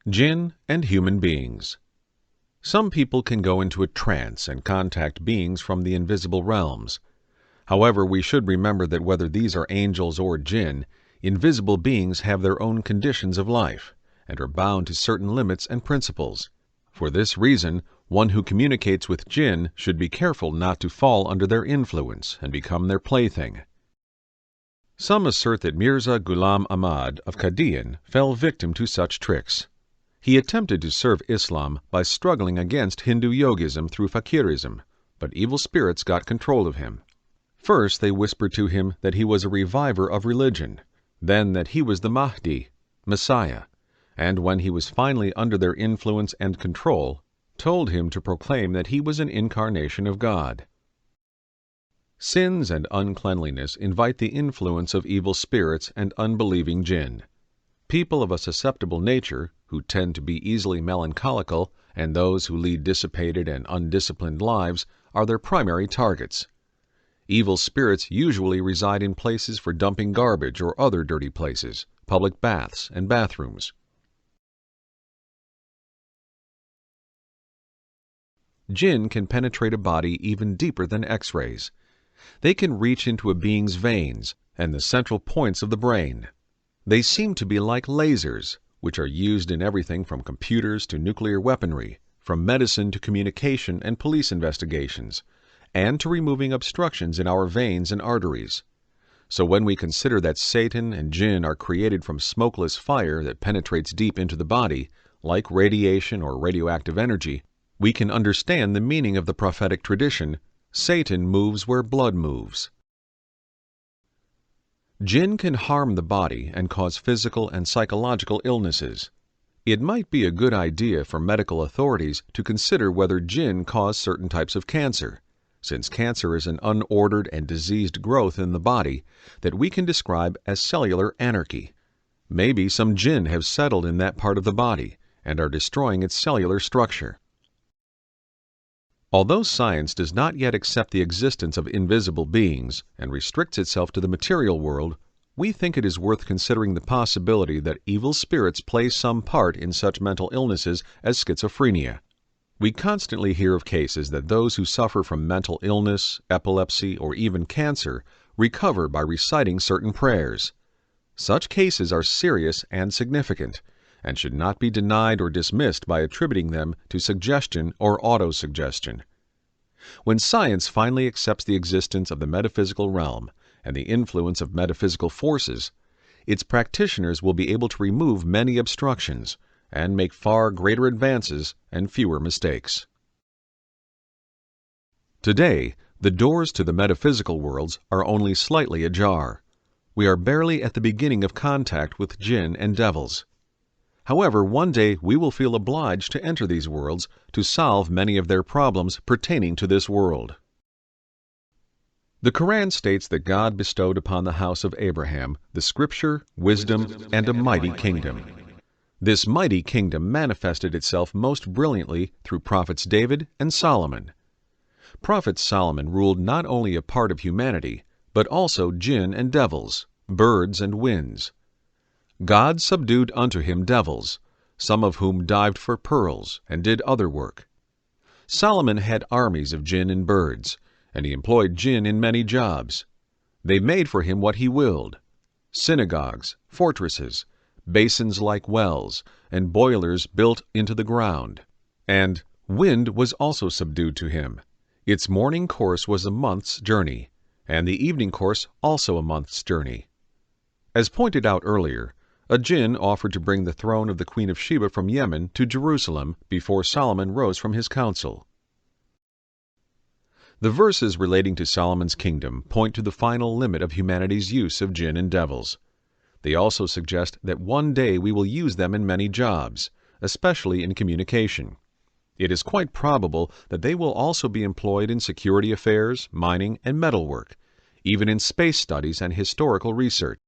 Jinn and human beings. Some people can go into a trance and contact beings from the invisible realms. However, we should remember that whether these are angels or jinn, invisible beings have their own conditions of life and are bound to certain limits and principles. For this reason, one who communicates with jinn should be careful not to fall under their influence and become their plaything. Some assert that Mirza Ghulam Ahmad of Qadian fell victim to such tricks. He attempted to serve Islam by struggling against Hindu yogism through fakirism, but evil spirits got control of him. First, they whispered to him that he was a reviver of religion, then that he was the Mahdi, Messiah, and when he was finally under their influence and control, told him to proclaim that he was an incarnation of God. Sins and uncleanliness invite the influence of evil spirits and unbelieving jinn. People of a susceptible nature, who tend to be easily melancholical, and those who lead dissipated and undisciplined lives, are their primary targets. Evil spirits usually reside in places for dumping garbage or other dirty places, public baths and bathrooms. Jinn can penetrate a body even deeper than X-rays. They can reach into a being's veins and the central points of the brain. They seem to be like lasers, which are used in everything from computers to nuclear weaponry, from medicine to communication and police investigations, and to removing obstructions in our veins and arteries. So when we consider that Satan and jinn are created from smokeless fire that penetrates deep into the body, like radiation or radioactive energy, we can understand the meaning of the prophetic tradition, Satan moves where blood moves. Jinn can harm the body and cause physical and psychological illnesses. It might be a good idea for medical authorities to consider whether jinn cause certain types of cancer, since cancer is an unordered and diseased growth in the body that we can describe as cellular anarchy. Maybe some jinn have settled in that part of the body and are destroying its cellular structure. Although science does not yet accept the existence of invisible beings and restricts itself to the material world, we think it is worth considering the possibility that evil spirits play some part in such mental illnesses as schizophrenia. We constantly hear of cases that those who suffer from mental illness, epilepsy, or even cancer recover by reciting certain prayers. Such cases are serious and significant, and should not be denied or dismissed by attributing them to suggestion or autosuggestion. When science finally accepts the existence of the metaphysical realm and the influence of metaphysical forces, its practitioners will be able to remove many obstructions and make far greater advances and fewer mistakes. Today, the doors to the metaphysical worlds are only slightly ajar. We are barely at the beginning of contact with jinn and devils. However, one day we will feel obliged to enter these worlds to solve many of their problems pertaining to this world. The Quran states that God bestowed upon the house of Abraham the scripture, wisdom, and a mighty kingdom. This mighty kingdom manifested itself most brilliantly through prophets David and Solomon. Prophet Solomon ruled not only a part of humanity, but also jinn and devils, birds and winds. God subdued unto him devils, some of whom dived for pearls and did other work. Solomon had armies of jinn and birds, and he employed jinn in many jobs. They made for him what he willed: synagogues, fortresses, basins like wells, and boilers built into the ground. And wind was also subdued to him. Its morning course was a month's journey, and the evening course also a month's journey. As pointed out earlier, a jinn offered to bring the throne of the Queen of Sheba from Yemen to Jerusalem before Solomon rose from his council. The verses relating to Solomon's kingdom point to the final limit of humanity's use of jinn and devils. They also suggest that one day we will use them in many jobs, especially in communication. It is quite probable that they will also be employed in security affairs, mining, and metalwork, even in space studies and historical research.